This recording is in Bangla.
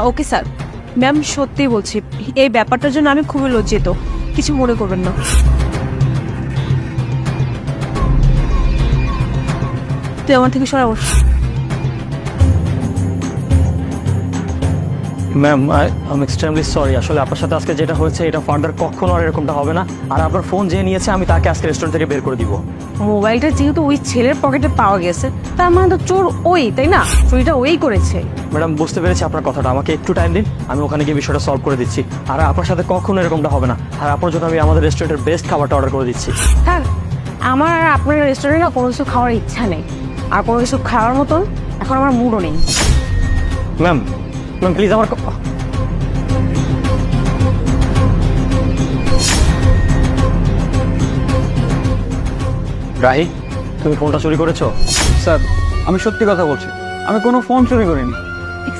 Okay sir. ম্যাম সত্যিই বলছি, এই ব্যাপারটার জন্য আমি খুবই লজ্জিত, কিছু মনে করবেন না। তুই আমার থেকে সরা বস। Ma'am I am extremely sorry, আসলে আপনার সাথে আজকে যেটা হয়েছে এটা ফার্দার কখনো আর এরকমটা হবে না। আর আপনার ফোন যে নিয়েছে আমি তাকে আজকে রেস্টুরেন্ট থেকে বের করে দিব। মোবাইলটা যেহেতু ওই ছেলের পকেটে পাওয়া গেছে, তার মানে তো চোর ওই, তাই না? চুরিটা ওই করেছে। ম্যাডাম বুঝতে পেরেছি আপনার কথাটা, আমাকে একটু টাইম দিন, আমি ওখানে গিয়ে বিষয়টা সলভ করে দিচ্ছি। আর আপনার সাথে কখনো এরকমটা হবে না। আর আপনার জন্য আমি আমাদের রেস্টুরেন্টের বেস্ট খাবারটা অর্ডার করে দিচ্ছি। হ্যাঁ, আমার আর আপনার রেস্টুরেন্টে কোনো কিছু খাওয়ার ইচ্ছা নেই, আর কোনো কিছু খাওয়ার মতন এখন আমার মুডও নেই। ম্যাম ম্যাম প্লিজ আমার রাহি, তুমি ফোনটা চুরি করেছো? স্যার আমি সত্যি কথা বলছি, আমি কোনো ফোন চুরি করিনি।